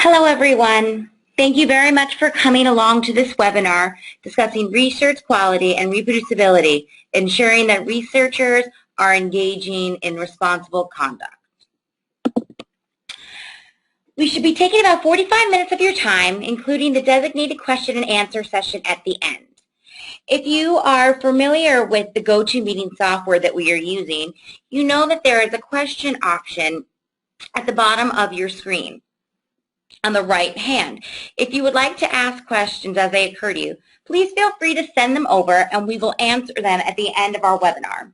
Hello everyone. Thank you very much for coming along to this webinar discussing research quality and reproducibility, ensuring that researchers are engaging in responsible conduct. We should be taking about 45 minutes of your time, including the designated question and answer session at the end. If you are familiar with the GoToMeeting software that we are using, you know that there is a question option at the bottom of your screen on the right hand. If you would like to ask questions as they occur to you, please feel free to send them over and we will answer them at the end of our webinar.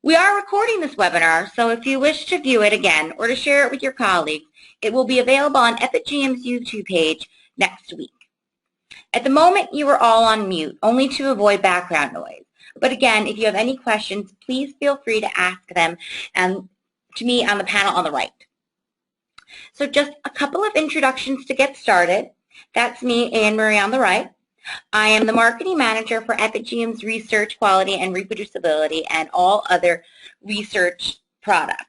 We are recording this webinar, so if you wish to view it again or to share it with your colleagues, it will be available on Epigeum's YouTube page next week. At the moment, you are all on mute, only to avoid background noise. But again, if you have any questions, please feel free to ask them to me on the panel on the right. So just a couple of introductions to get started. That's me, Anne-Marie, on the right. I am the marketing manager for Epigeum's research quality and reproducibility and all other research products.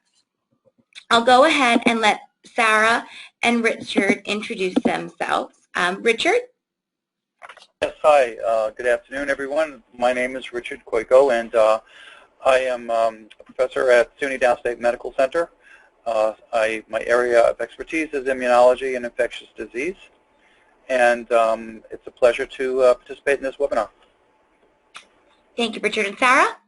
I'll go ahead and let Sarah and Richard introduce themselves. Richard? Yes, hi. Good afternoon, everyone. My name is Richard Koiko, and I am a professor at SUNY Downstate Medical Center. My area of expertise is immunology and infectious disease, and it's a pleasure to participate in this webinar. Thank you, Richard. And Sarah?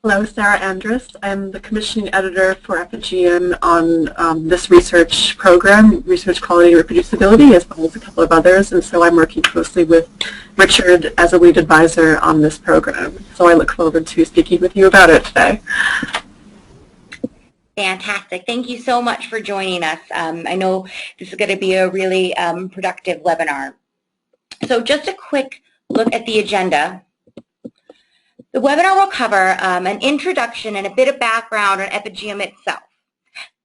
Hello, Sarah Andrus. I'm the commissioning editor for Epigeum on this research program, Research Quality Reproducibility, as well as a couple of others, and so I'm working closely with Richard as a lead advisor on this program. So I look forward to speaking with you about it today. Fantastic. Thank you so much for joining us. I know this is going to be a really productive webinar. So just a quick look at the agenda. The webinar will cover an introduction and a bit of background on Epigeum itself.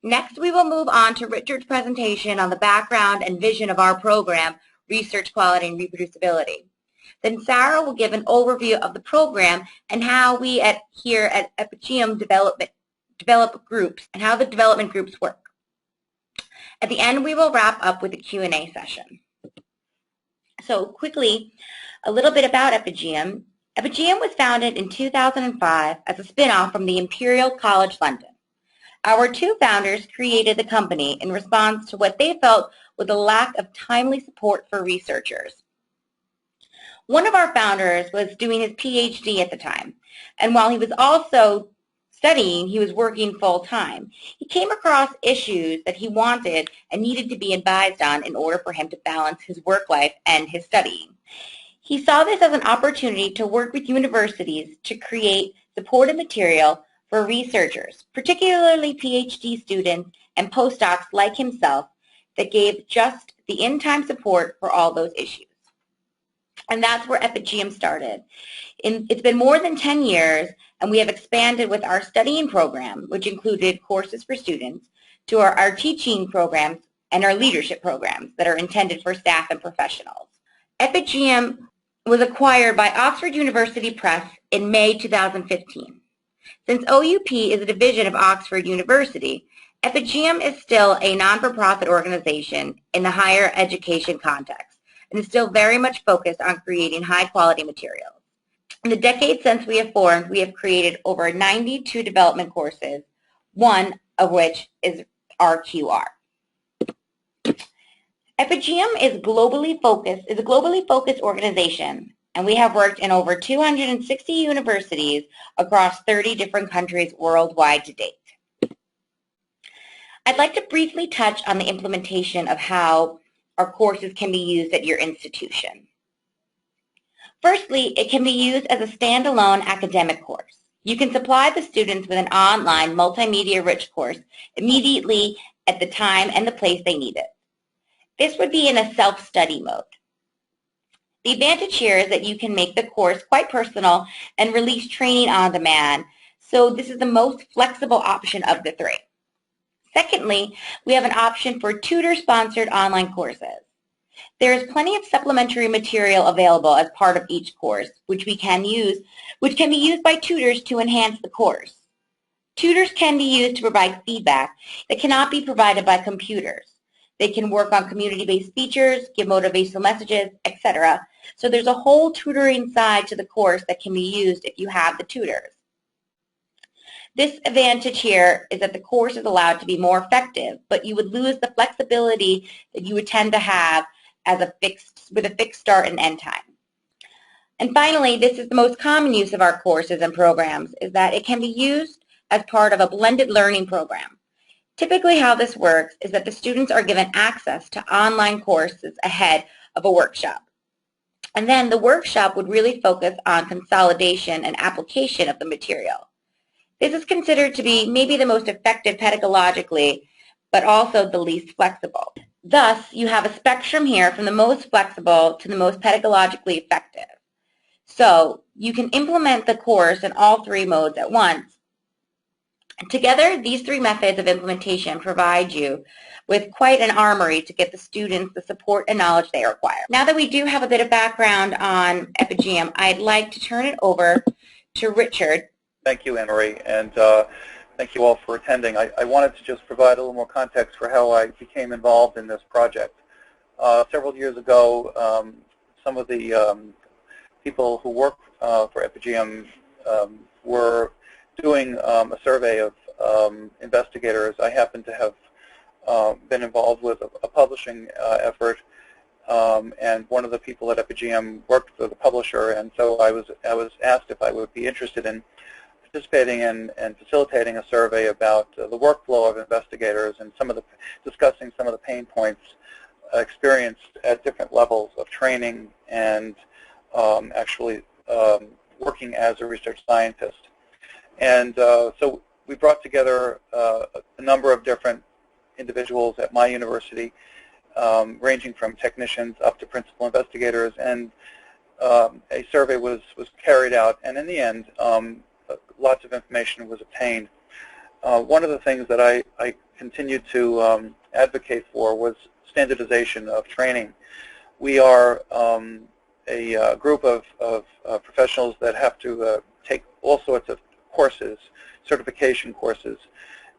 Next, we will move on to Richard's presentation on the background and vision of our program, Research Quality and Reproducibility. Then Sarah will give an overview of the program and how we here at Epigeum develop groups and how the development groups work. At the end, we will wrap up with a Q&A session. So quickly, a little bit about Epigeum. Epigeum was founded in 2005 as a spin-off from the Imperial College London. Our two founders created the company in response to what they felt was a lack of timely support for researchers. One of our founders was doing his PhD at the time, and while he was also studying, he was working full-time. He came across issues that he wanted and needed to be advised on in order for him to balance his work life and his studying. He saw this as an opportunity to work with universities to create supportive material for researchers, particularly PhD students and postdocs like himself, that gave just the in-time support for all those issues. And that's where Epigeum started. It's been more than 10 years, and we have expanded with our studying program, which included courses for students, to our teaching programs and our leadership programs that are intended for staff and professionals. Epigeum was acquired by Oxford University Press in May 2015. Since OUP is a division of Oxford University, Epigeum is still a non-for-profit organization in the higher education context and is still very much focused on creating high-quality materials. In the decades since we have formed, we have created over 92 development courses, one of which is RQR. Epigeum is a globally focused organization, and we have worked in over 260 universities across 30 different countries worldwide to date. I'd like to briefly touch on the implementation of how our courses can be used at your institution. Firstly, it can be used as a standalone academic course. You can supply the students with an online multimedia-rich course immediately at the time and the place they need it. This would be in a self-study mode. The advantage here is that you can make the course quite personal and release training on demand, so this is the most flexible option of the three. Secondly, we have an option for tutor-sponsored online courses. There is plenty of supplementary material available as part of each course, which can be used by tutors to enhance the course. Tutors can be used to provide feedback that cannot be provided by computers. They can work on community-based features, give motivational messages, etc. So there's a whole tutoring side to the course that can be used if you have the tutors. This advantage here is that the course is allowed to be more effective, but you would lose the flexibility that you would tend to have as with a fixed start and end time. And finally, this is the most common use of our courses and programs, is that it can be used as part of a blended learning program. Typically how this works is that the students are given access to online courses ahead of a workshop. And then the workshop would really focus on consolidation and application of the material. This is considered to be maybe the most effective pedagogically, but also the least flexible. Thus, you have a spectrum here from the most flexible to the most pedagogically effective. So you can implement the course in all three modes at once. Together, these three methods of implementation provide you with quite an armory to get the students the support and knowledge they require. Now that we do have a bit of background on Epigeum, I'd like to turn it over to Richard. Thank you, Anne-Marie, and thank you all for attending. I wanted to just provide a little more context for how I became involved in this project. Several years ago, some of the people who work for Epigeum were doing a survey of investigators. I happen to have been involved with a publishing effort, and one of the people at Epigeum worked for the publisher, and so I was asked if I would be interested in participating in and facilitating a survey about the workflow of investigators and discussing some of the pain points experienced at different levels of training and actually working as a research scientist. And so we brought together a number of different individuals at my university, ranging from technicians up to principal investigators, and a survey was carried out, and in the end, lots of information was obtained. One of the things that I continued to advocate for was standardization of training. We are a group of professionals that have to take all sorts of courses, certification courses,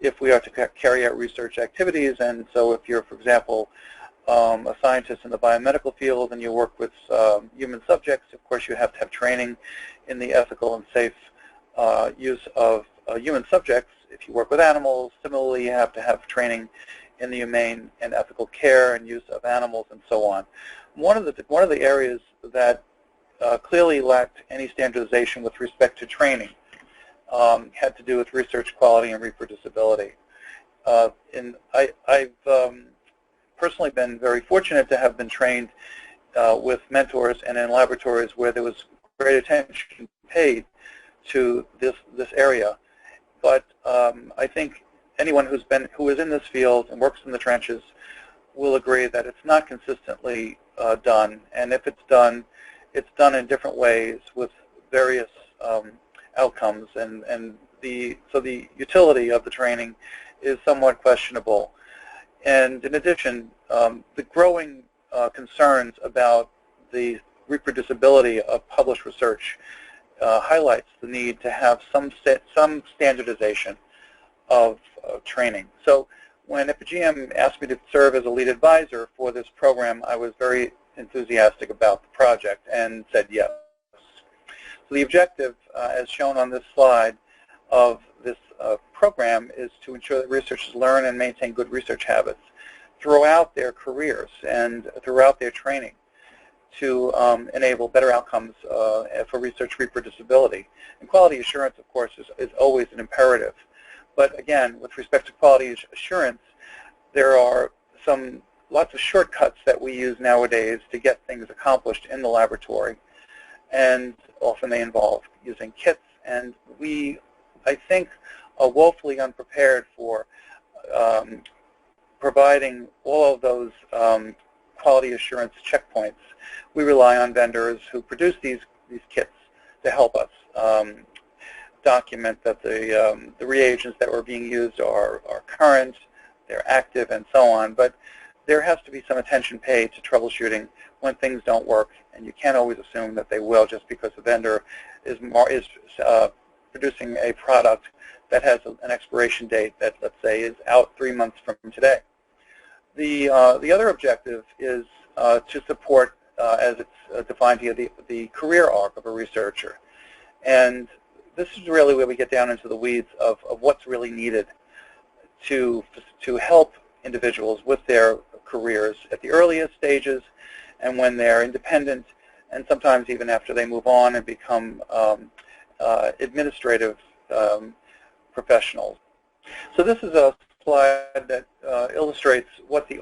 if we are to carry out research activities. And so if you're, for example, a scientist in the biomedical field and you work with human subjects, of course you have to have training in the ethical and safe use of human subjects. If you work with animals, similarly you have to have training in the humane and ethical care and use of animals and so on. One of the areas that clearly lacked any standardization with respect to training had to do with research quality and reproducibility. I've personally been very fortunate to have been trained with mentors and in laboratories where there was great attention paid to this area. But I think anyone who is in this field and works in the trenches will agree that it's not consistently done, and if it's done in different ways with various outcomes, and so the utility of the training is somewhat questionable. And in addition, the growing concerns about the reproducibility of published research highlights the need to have some standardization of training. So when Epigeum asked me to serve as a lead advisor for this program, I was very enthusiastic about the project and said yes. So the objective, as shown on this slide, of this program is to ensure that researchers learn and maintain good research habits throughout their careers and throughout their training to enable better outcomes for research reproducibility. And quality assurance, of course, is always an imperative. But again, with respect to quality assurance, there are lots of shortcuts that we use nowadays to get things accomplished in the laboratory, and often they involve using kits, and we, I think, are woefully unprepared for providing all of those quality assurance checkpoints. We rely on vendors who produce these kits to help us document that the reagents that were being used are current, they're active, and so on. But there has to be some attention paid to troubleshooting when things don't work, and you can't always assume that they will just because the vendor is producing a product that has an expiration date that, let's say, is out 3 months from today. The other objective is to support, as it's defined here, the career arc of a researcher. And this is really where we get down into the weeds of what's really needed to help individuals with their careers at the earliest stages and when they're independent, and sometimes even after they move on and become administrative professionals. So this is a slide that illustrates what the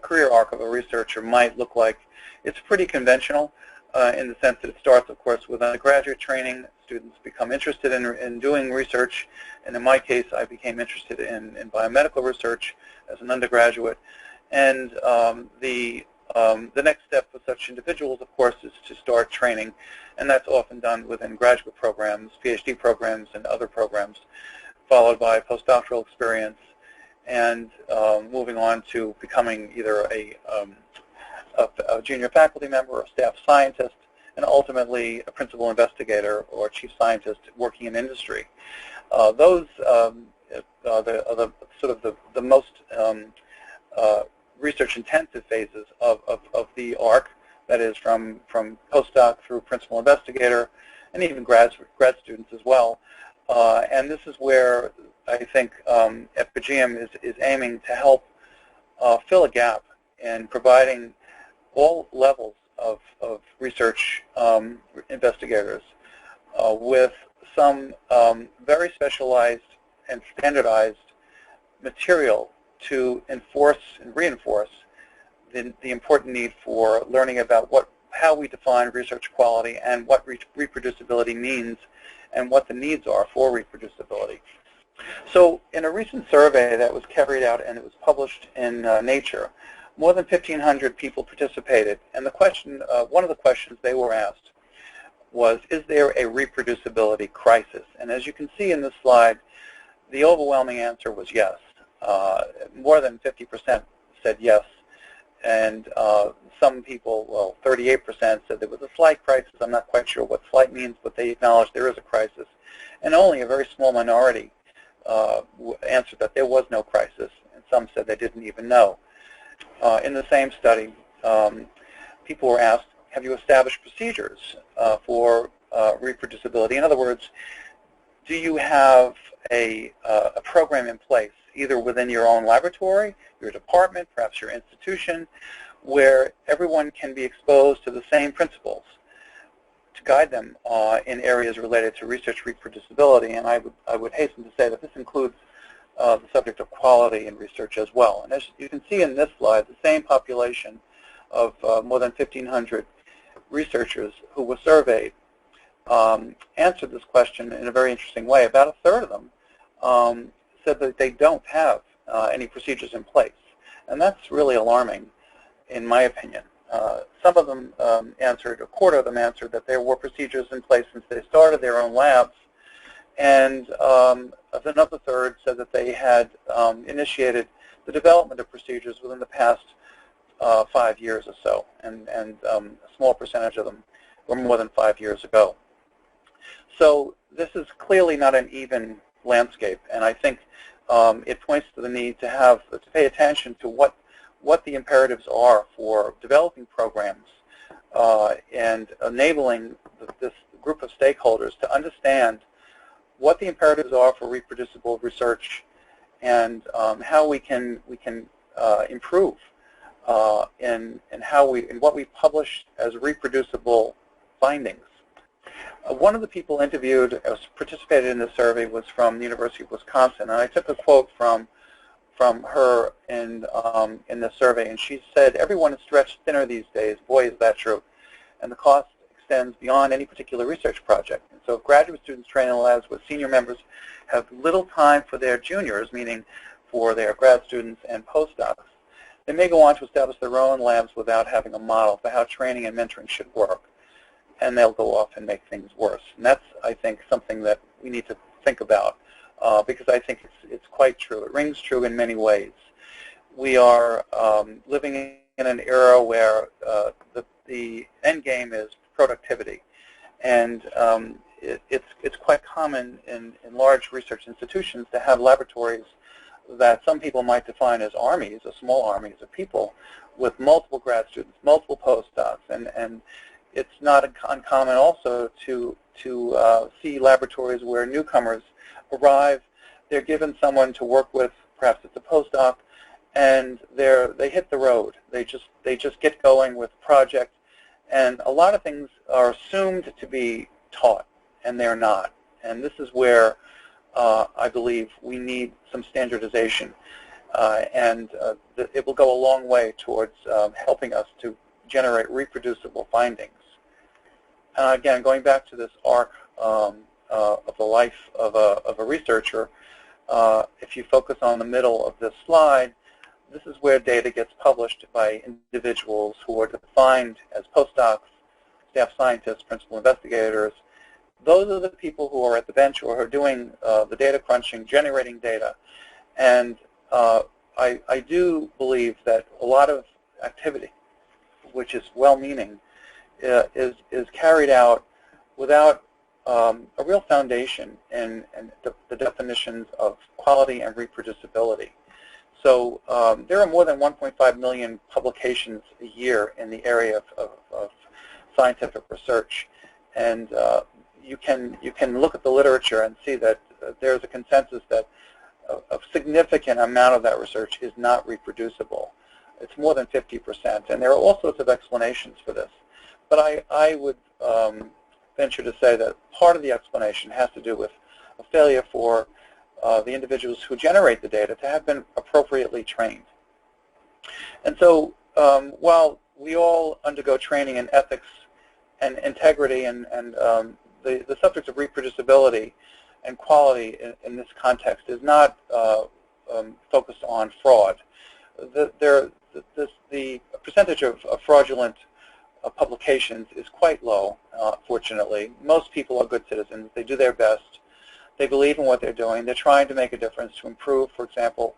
career arc of a researcher might look like. It's pretty conventional in the sense that it starts, of course, with undergraduate training. Students become interested in doing research, and in my case, I became interested in biomedical research as an undergraduate. And the next step for such individuals, of course, is to start training, and that's often done within graduate programs, PhD programs, and other programs, followed by postdoctoral experience, and moving on to becoming either a junior faculty member or staff scientist, and ultimately a principal investigator or chief scientist working in industry. Those are the most research-intensive phases of the arc, that is from postdoc through principal investigator, and even grad students as well. And this is where I think Epigeum is aiming to help fill a gap in providing all levels of research investigators with some very specialized and standardized material to enforce and reinforce the important need for learning about how we define research quality and what reproducibility means and what the needs are for reproducibility. So in a recent survey that was carried out and it was published in Nature, more than 1,500 people participated, and the question, one of the questions they were asked was, is there a reproducibility crisis? And as you can see in this slide, the overwhelming answer was yes. More than 50% said yes, and some people, well, 38% said there was a slight crisis. I'm not quite sure what slight means, but they acknowledged there is a crisis. And only a very small minority answered that there was no crisis, and some said they didn't even know. In the same study, people were asked, have you established procedures for reproducibility? In other words, do you have a program in place, either within your own laboratory, your department, perhaps your institution, where everyone can be exposed to the same principles to guide them in areas related to research reproducibility? And I would hasten to say that this includes the subject of quality in research as well. And as you can see in this slide, the same population of more than 1,500 researchers who were surveyed answered this question in a very interesting way. About a third of them said that they don't have any procedures in place. And that's really alarming, in my opinion. Some of them answered, a quarter of them answered that there were procedures in place since they started their own labs, and another third said that they had initiated the development of procedures within the past 5 years or so, and a small percentage of them were more than 5 years ago. So this is clearly not an even landscape, and I think it points to the need to pay attention to what the imperatives are for developing programs and enabling this group of stakeholders to understand what the imperatives are for reproducible research and how we can improve in what we publish as reproducible findings. One of the people interviewed, participated in the survey, was from the University of Wisconsin, and I took a quote from her in the survey, and she said, "Everyone is stretched thinner these days. Boy, is that true. And the cost extends beyond any particular research project. And so if graduate students train in labs with senior members have little time for their juniors, meaning for their grad students and postdocs, they may go on to establish their own labs without having a model for how training and mentoring should work. And they'll go off and make things worse." And that's, I think, something that we need to think about because I think it's quite true. It rings true in many ways. We are living in an era where the end game is productivity. And it's quite common in large research institutions to have laboratories that some people might define as armies, or small armies of people, with multiple grad students, multiple postdocs, and it's not uncommon also to see laboratories where newcomers arrive. They're given someone to work with, perhaps it's a postdoc, and they hit the road. They just get going with the project, and a lot of things are assumed to be taught, and they're not. And this is where I believe we need some standardization, and it will go a long way towards helping us to generate reproducible findings. Again, going back to this arc of the life of a researcher, if you focus on the middle of this slide, this is where data gets published by individuals who are defined as postdocs, staff scientists, principal investigators. Those are the people who are at the bench or who are doing the data crunching, generating data. And I do believe that a lot of activity, which is well-meaning, is carried out without a real foundation in the definitions of quality and reproducibility. So there are more than 1.5 million publications a year in the area of scientific research, and you can look at the literature and see that there's a consensus that a significant amount of that research is not reproducible. It's more than 50%, and there are all sorts of explanations for this. But I would venture to say that part of the explanation has to do with a failure for the individuals who generate the data to have been appropriately trained. And so while we all undergo training in ethics and integrity and the subject of reproducibility and quality in this context is not focused on fraud. The percentage of fraudulent publications is quite low, fortunately. Most people are good citizens. They do their best. They believe in what they're doing. They're trying to make a difference to improve, for example,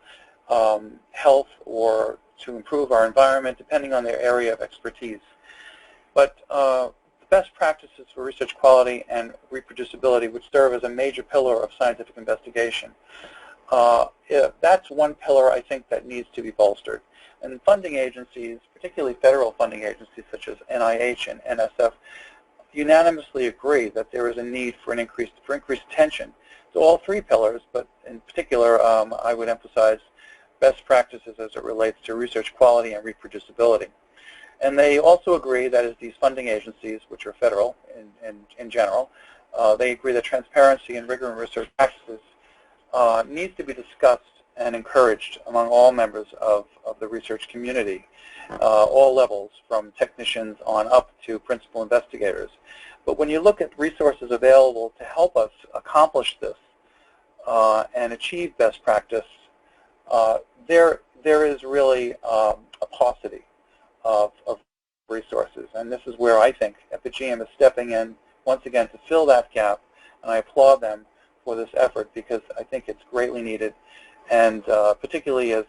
health or to improve our environment, depending on their area of expertise. But best practices for research quality and reproducibility would serve as a major pillar of scientific investigation. That's one pillar I think that needs to be bolstered. And funding agencies, particularly federal funding agencies such as NIH and NSF, unanimously agree that there is a need for increased attention to all three pillars, but in particular I would emphasize best practices as it relates to research quality and reproducibility. And they also agree that as these funding agencies, which are federal in general, they agree that transparency and rigor in research practices needs to be discussed and encouraged among all members of the research community, all levels, from technicians on up to principal investigators. But when you look at resources available to help us accomplish this and achieve best practice, there is really a paucity of resources. And this is where I think Epigeum is stepping in once again to fill that gap, and I applaud them for this effort because I think it's greatly needed, and particularly as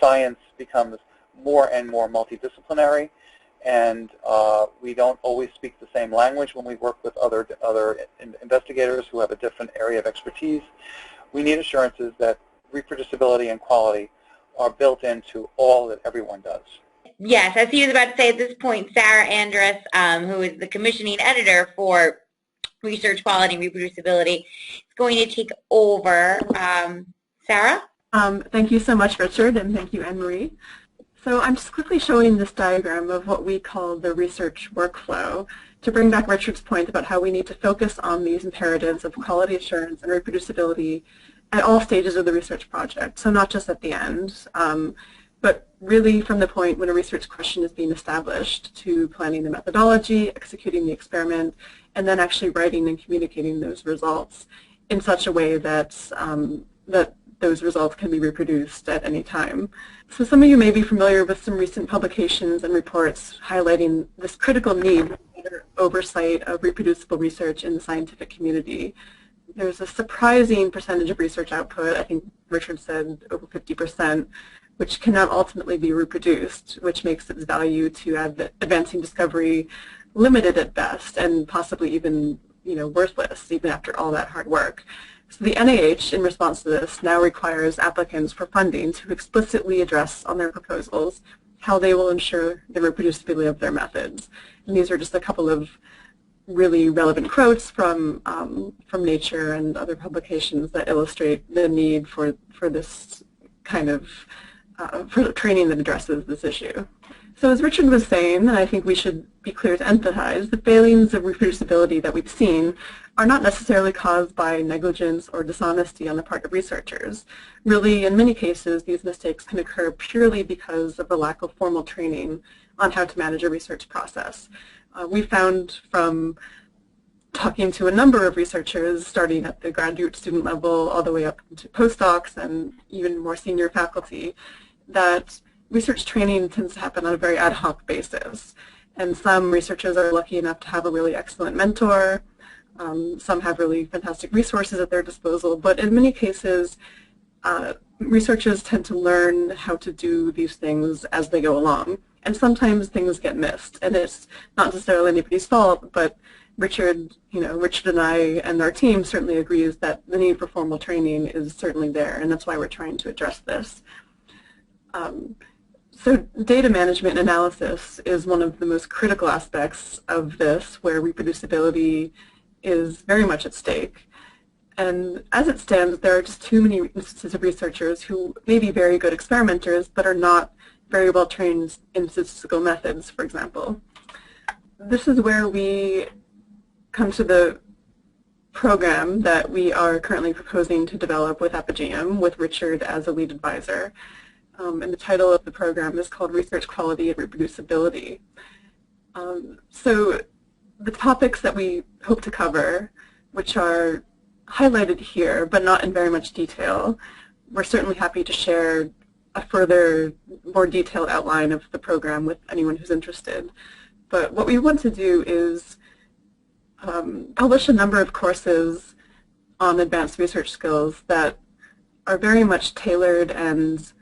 science becomes more and more multidisciplinary, and we don't always speak the same language when we work with other investigators who have a different area of expertise. We need assurances that reproducibility and quality are built into all that everyone does. Yes, as he was about to say at this point, Sarah Andrus, who is the commissioning editor for Research Quality and Reproducibility, is going to take over. Sarah? Thank you so much, Richard, and thank you, Anne-Marie. So I'm just quickly showing this diagram of what we call the research workflow to bring back Richard's point about how we need to focus on these imperatives of quality assurance and reproducibility at all stages of the research project, so not just at the end, but really from the point when a research question is being established to planning the methodology, executing the experiment, and then actually writing and communicating those results in such a way that that those results can be reproduced at any time. So some of you may be familiar with some recent publications and reports highlighting this critical need for oversight of reproducible research in the scientific community. There's a surprising percentage of research output, I think Richard said over 50%, which cannot ultimately be reproduced, which makes its value to advancing discovery limited at best and possibly even worthless even after all that hard work. So the NIH, in response to this, now requires applicants for funding to explicitly address on their proposals how they will ensure the reproducibility of their methods. And these are just a couple of really relevant quotes from Nature and other publications that illustrate the need for this kind of for training that addresses this issue. So as Richard was saying, and I think we should be clear to emphasize, the failings of reproducibility that we've seen are not necessarily caused by negligence or dishonesty on the part of researchers. Really, in many cases, these mistakes can occur purely because of the lack of formal training on how to manage a research process. We found from talking to a number of researchers, starting at the graduate student level all the way up to postdocs and even more senior faculty, that research training tends to happen on a very ad hoc basis. And some researchers are lucky enough to have a really excellent mentor. Some have really fantastic resources at their disposal. But in many cases, researchers tend to learn how to do these things as they go along. And sometimes things get missed. And it's not necessarily anybody's fault, but Richard and I and our team certainly agrees that the need for formal training is certainly there, and that's why we're trying to address this. So data management and analysis is one of the most critical aspects of this, where reproducibility is very much at stake. And as it stands, there are just too many instances of researchers who may be very good experimenters, but are not very well trained in statistical methods, for example. This is where we come to the program that we are currently proposing to develop with Epigeum, with Richard as a lead advisor. And the title of the program is called Research Quality and Reproducibility. So the topics that we hope to cover, which are highlighted here, but not in very much detail, we're certainly happy to share a further, more detailed outline of the program with anyone who's interested. But what we want to do is publish a number of courses on advanced research skills that are very much tailored and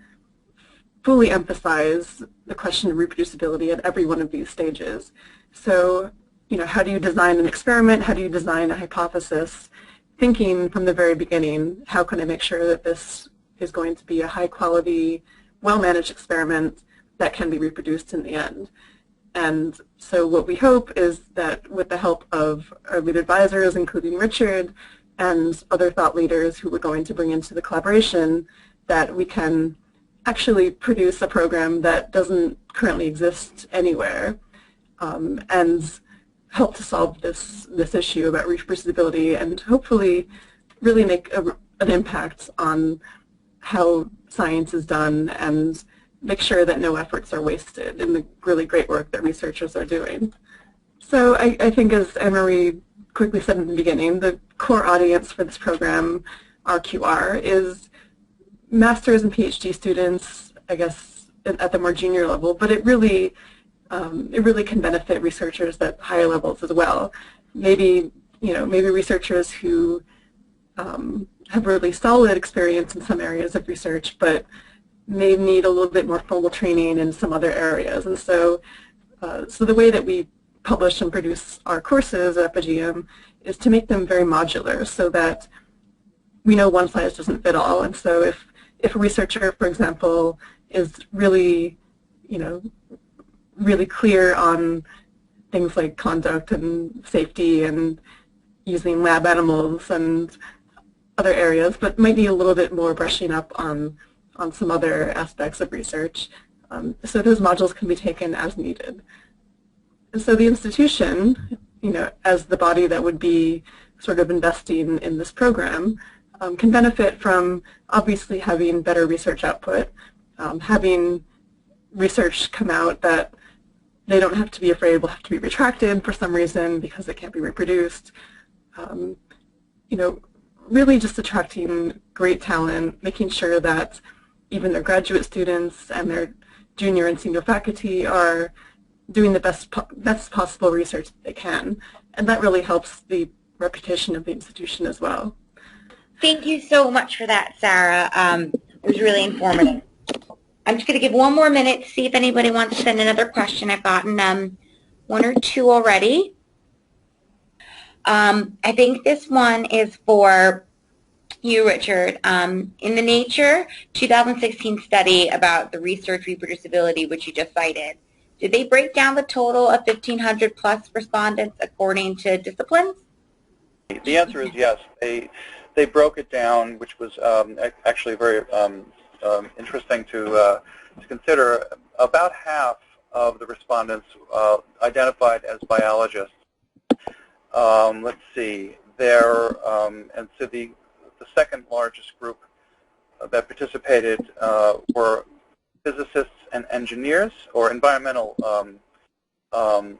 fully emphasize the question of reproducibility at every one of these stages. So, how do you design an experiment? How do you design a hypothesis? Thinking from the very beginning, how can I make sure that this is going to be a high-quality, well-managed experiment that can be reproduced in the end? And so what we hope is that with the help of our lead advisors, including Richard, and other thought leaders who we're going to bring into the collaboration, that we can actually produce a program that doesn't currently exist anywhere, and help to solve this issue about reproducibility, and hopefully really make an impact on how science is done and make sure that no efforts are wasted in the really great work that researchers are doing. So I think, as Anne-Marie quickly said in the beginning, the core audience for this program, RQR, is master's and PhD students, I guess, at the more junior level, but it really can benefit researchers at higher levels as well. Maybe researchers who have really solid experience in some areas of research, but may need a little bit more formal training in some other areas. And so, the way that we publish and produce our courses at Epigeum is to make them very modular, so that we know one size doesn't fit all. And so if a researcher, for example, is really, really clear on things like conduct and safety and using lab animals and other areas, but might need a little bit more brushing up on some other aspects of research. So those modules can be taken as needed. And so the institution, as the body that would be sort of investing in this program, can benefit from obviously having better research output, having research come out that they don't have to be afraid will have to be retracted for some reason because it can't be reproduced. Really just attracting great talent, making sure that even their graduate students and their junior and senior faculty are doing the best possible research that they can. And that really helps the reputation of the institution as well. Thank you so much for that, Sarah. It was really informative. I'm just going to give one more minute to see if anybody wants to send another question. I've gotten one or two already. I think this one is for you, Richard. In the Nature 2016 study about the research reproducibility, which you just cited, did they break down the total of 1,500 plus respondents according to disciplines? The answer is yes. They broke it down, which was actually very interesting to consider. About half of the respondents identified as biologists. Let's see. And so the second largest group that participated were physicists and engineers, or environmental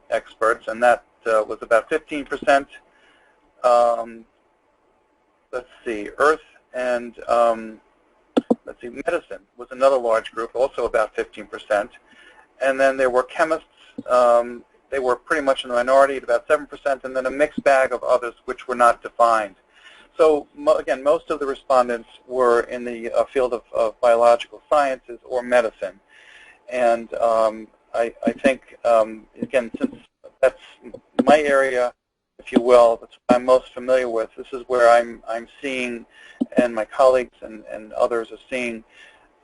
experts, and that was about 15%. Let's see, Earth and let's see, medicine was another large group, also about 15%. And then there were chemists. They were pretty much in the minority at about 7%, and then a mixed bag of others which were not defined. So again, most of the respondents were in the field of biological sciences or medicine. And I think, again, since that's my area, if you will, that's what I'm most familiar with, this is where I'm seeing, and my colleagues and others are seeing,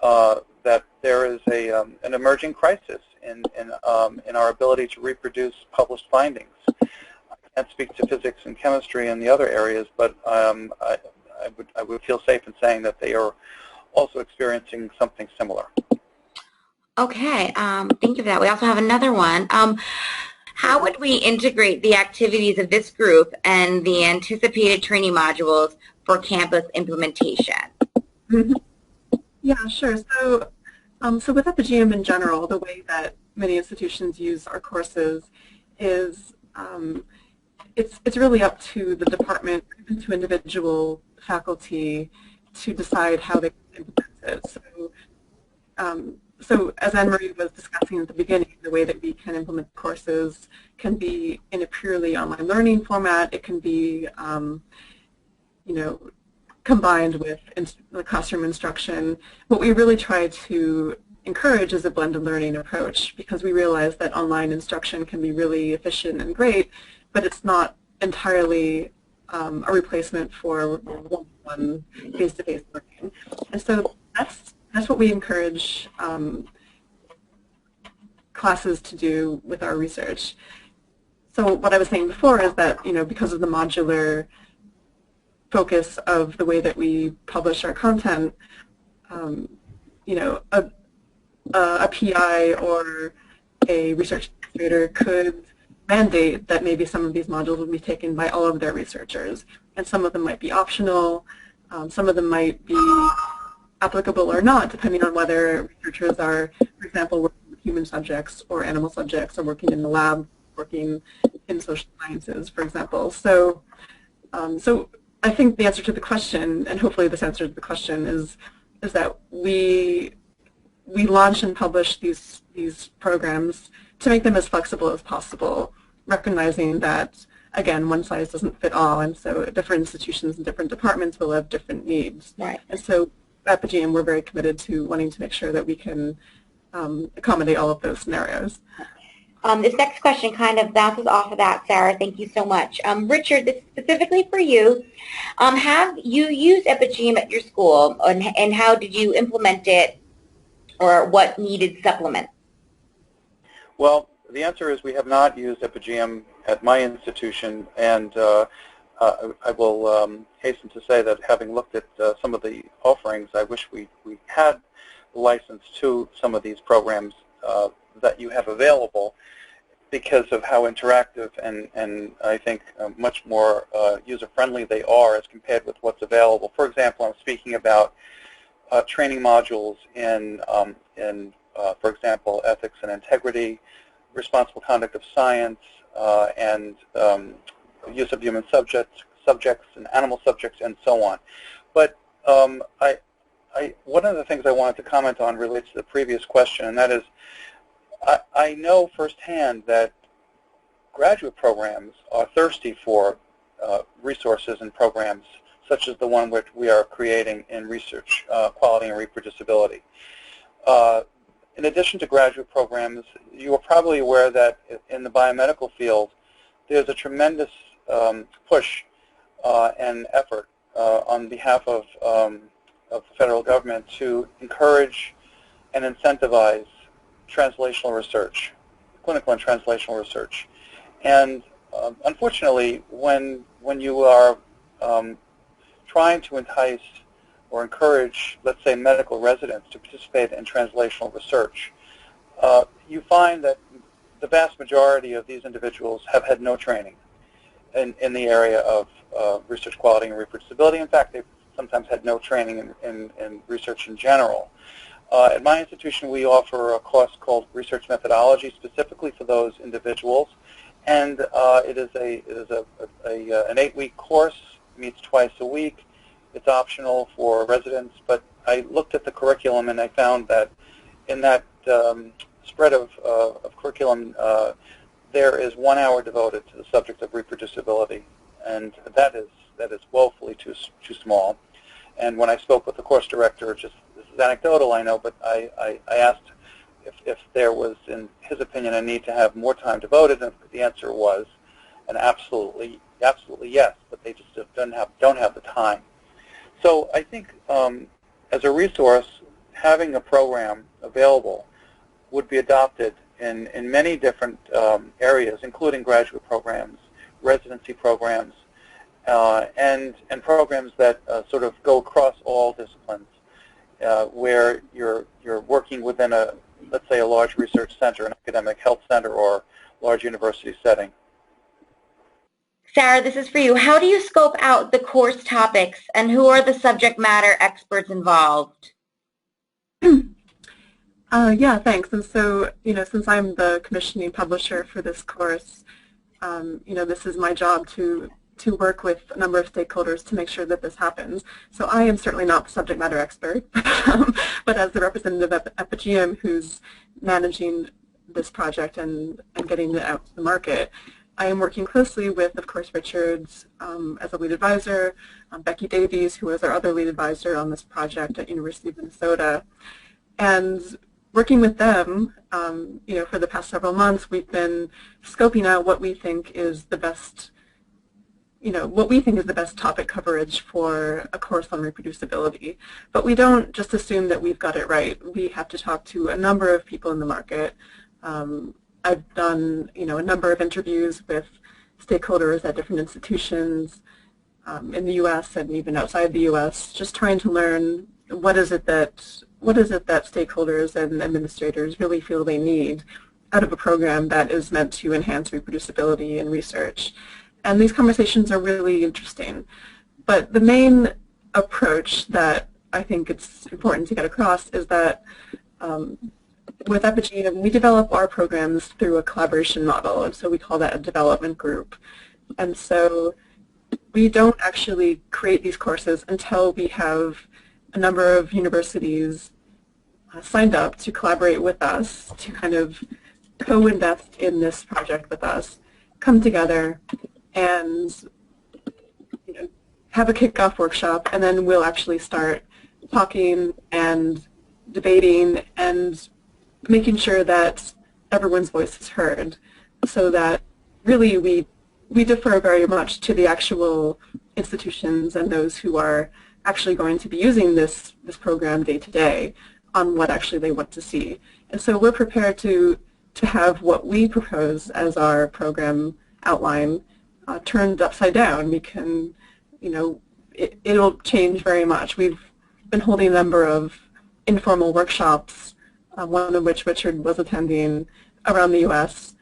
that there is an emerging crisis in our ability to reproduce published findings. I can't speak to physics and chemistry and the other areas, but I would feel safe in saying that they are also experiencing something similar. Okay, thank you for that. We also have another one. How would we integrate the activities of this group and the anticipated training modules for campus implementation? Mm-hmm. Yeah, sure. So, so with Epigeum in general, the way that many institutions use our courses is it's really up to the department and to individual faculty to decide how they implement it. So as Anne-Marie was discussing at the beginning, the way that we can implement courses can be in a purely online learning format. It can be, you know, combined with the classroom instruction. What we really try to encourage is a blended learning approach, because we realize that online instruction can be really efficient and great, but it's not entirely a replacement for one-on-one face-to-face learning. And so that's what we encourage classes to do with our research. So what I was saying before is that, you know, because of the modular focus of the way that we publish our content, you know, a PI or a research administrator could mandate that maybe some of these modules will be taken by all of their researchers, and some of them might be optional, some of them might be applicable or not, depending on whether researchers are, for example, working with human subjects or animal subjects, or working in the lab, working in social sciences, for example. So, so I think the answer to the question, and hopefully this answer to the question, is that we launch and publish these programs to make them as flexible as possible, recognizing that, again, one size doesn't fit all, and so different institutions and different departments will have different needs. Right. And so at Epigeum, we're very committed to wanting to make sure that we can accommodate all of those scenarios. This next question kind of bounces off of that, Sarah. Thank you so much. Richard, this is specifically for you. Have you used Epigeum at your school, and how did you implement it, or what needed supplements? Well, the answer is we have not used Epigeum at my institution, and I will hasten to say that having looked at some of the offerings, I wish we had license to some of these programs that you have available, because of how interactive and I think much more user-friendly they are as compared with what's available. For example, I'm speaking about training modules in for example, ethics and integrity, responsible conduct of science, and use of human subjects and animal subjects, and so on. But one of the things I wanted to comment on relates to the previous question, and that is, I know firsthand that graduate programs are thirsty for resources and programs such as the one which we are creating in research, quality and reproducibility. In addition to graduate programs, you are probably aware that in the biomedical field, there's a tremendous push and effort on behalf of the federal government to encourage and incentivize translational research, clinical and translational research. And unfortunately, when you are trying to entice or encourage, let's say, medical residents to participate in translational research, you find that the vast majority of these individuals have had no training in the area of research quality and reproducibility. In fact, they've sometimes had no training in research in general. At my institution, we offer a course called Research Methodology specifically for those individuals, and it is an 8-week course, meets twice a week. It's optional for residents, but I looked at the curriculum and I found that in that spread of curriculum, there is 1 hour devoted to the subject of reproducibility, and that is woefully too small. And when I spoke with the course director, just this is anecdotal, I know, but I asked if there was, in his opinion, a need to have more time devoted, and the answer was an absolutely yes, but they just don't have the time. So I think as a resource, having a program available would be adopted in many different areas, including graduate programs, residency programs, and programs that sort of go across all disciplines, where you're working within let's say, a large research center, an academic health center, or large university setting. Sarah, this is for you. How do you scope out the course topics, and who are the subject matter experts involved? Yeah, thanks. And so, since I'm the commissioning publisher for this course, this is my job to work with a number of stakeholders to make sure that this happens. So I am certainly not the subject matter expert, but as the representative of Epigeum who's managing this project and getting it out to the market, I am working closely with, of course, Richard's as a lead advisor, Becky Davies, who is our other lead advisor on this project at University of Minnesota. And working with them, for the past several months, we've been scoping out what we think is the best topic coverage for a course on reproducibility. But we don't just assume that we've got it right. We have to talk to a number of people in the market. I've done, a number of interviews with stakeholders at different institutions in the U.S. and even outside the U.S., just trying to learn what is it that stakeholders and administrators really feel they need out of a program that is meant to enhance reproducibility in research. And these conversations are really interesting. But the main approach that I think it's important to get across is that with Epigeum, we develop our programs through a collaboration model, and so we call that a development group. And so we don't actually create these courses until we have a number of universities signed up to collaborate with us, to kind of co-invest in this project with us, come together and have a kickoff workshop, and then we'll actually start talking and debating and making sure that everyone's voice is heard, so that really we defer very much to the actual institutions and those who are actually going to be using this program day to day on what actually they want to see. And so we're prepared to have what we propose as our program outline turned upside down. We can, it'll change very much. We've been holding a number of informal workshops, one of which Richard was attending around the U.S.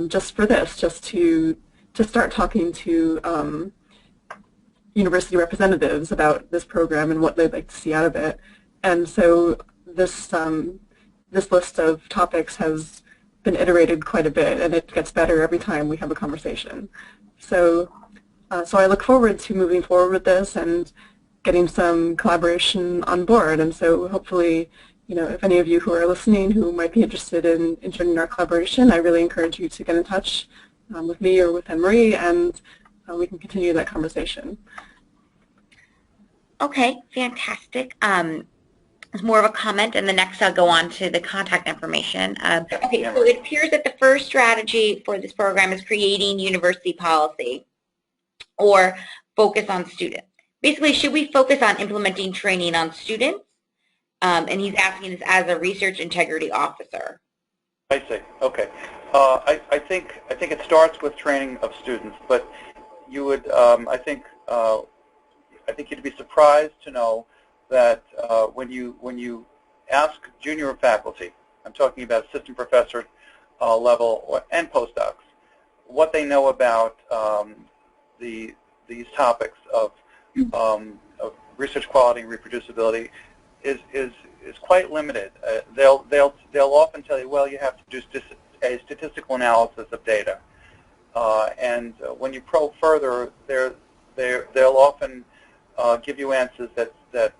Just for this, just to start talking to university representatives about this program and what they'd like to see out of it. And so this list of topics has been iterated quite a bit, and it gets better every time we have a conversation. So I look forward to moving forward with this and getting some collaboration on board. And so hopefully, if any of you who are listening who might be interested in joining our collaboration, I really encourage you to get in touch with me or with Anne-Marie, and we can continue that conversation. Okay, fantastic. It's more of a comment, and the next I'll go on to the contact information. Okay, so it appears that the first strategy for this program is creating university policy or focus on students. basically, should we focus on implementing training on students? And he's asking this as a research integrity officer. I see. Okay. I think it starts with training of students, but you would I think you'd be surprised to know that when you ask junior faculty, I'm talking about assistant professor level and postdocs, what they know about these topics of research quality and reproducibility is quite limited. They'll often tell you, well, you have to do a statistical analysis of data, and when you probe further, they'll often give you answers that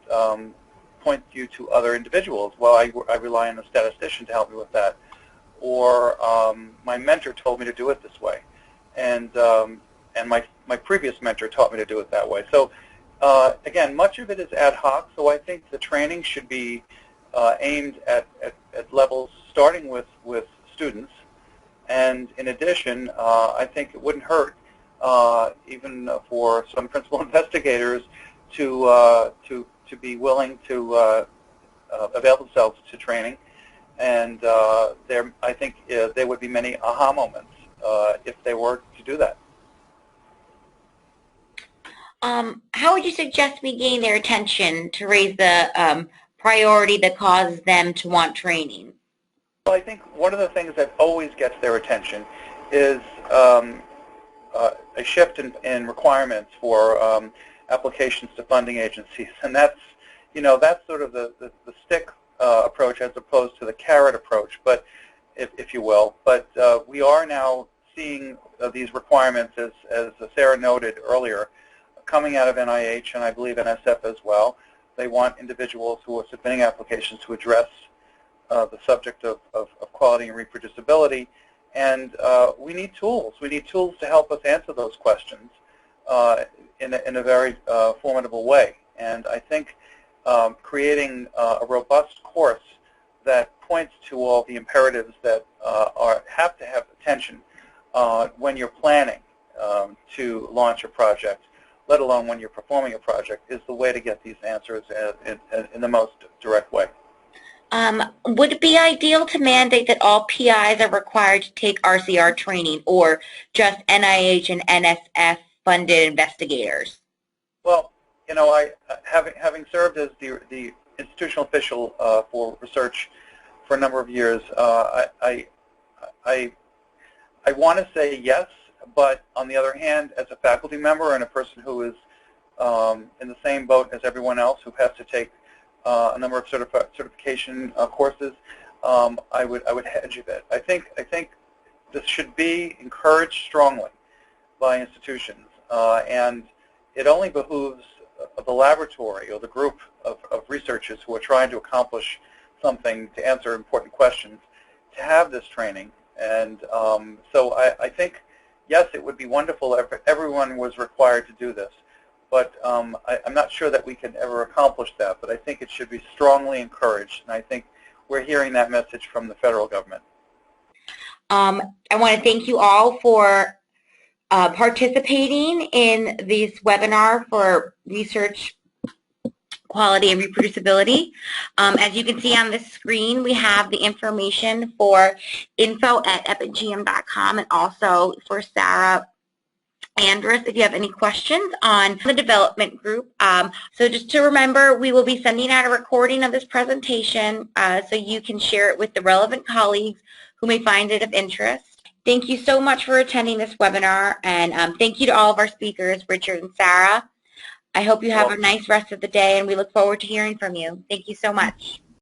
point you to other individuals. Well, I rely on a statistician to help me with that, or my mentor told me to do it this way, and my previous mentor taught me to do it that way. So again, much of it is ad hoc. So I think the training should be aimed at levels starting with students, and in addition, I think it wouldn't hurt even for some principal investigators to be willing to avail themselves to training, and I think there would be many aha moments if they were to do that. How would you suggest we gain their attention to raise the priority that causes them to want training? Well, I think one of the things that always gets their attention is a shift in requirements for applications to funding agencies, and that's sort of the stick approach as opposed to the carrot approach, but if you will. But we are now seeing these requirements, as Sarah noted earlier, coming out of NIH and I believe NSF as well. They want individuals who are submitting applications to address the subject of quality and reproducibility, and we need tools. We need tools to help us answer those questions in a very formidable way. And I think creating a robust course that points to all the imperatives that have to have attention when you're planning to launch a project, let alone when you're performing a project, is the way to get these answers in the most direct way. Would it be ideal to mandate that all PIs are required to take RCR training, or just NIH and NSF funded investigators? Well, having served as the institutional official for research for a number of years, I want to say yes, but on the other hand, as a faculty member and a person who is in the same boat as everyone else who has to take a number of certification courses, I would hedge a bit. I think this should be encouraged strongly by institutions, and it only behooves the laboratory or the group of researchers who are trying to accomplish something to answer important questions to have this training. And so I think, yes, it would be wonderful if everyone was required to do this, but I'm not sure that we can ever accomplish that, but I think it should be strongly encouraged, and I think we're hearing that message from the federal government. I want to thank you all for participating in this webinar for research quality and reproducibility. As you can see on the screen, we have the information for info@epigeum.com and also for Sarah Andrus if you have any questions on the development group. So just to remember, we will be sending out a recording of this presentation so you can share it with the relevant colleagues who may find it of interest. Thank you so much for attending this webinar, and thank you to all of our speakers, Richard and Sarah. I hope you have a nice rest of the day, and we look forward to hearing from you. Thank you so much.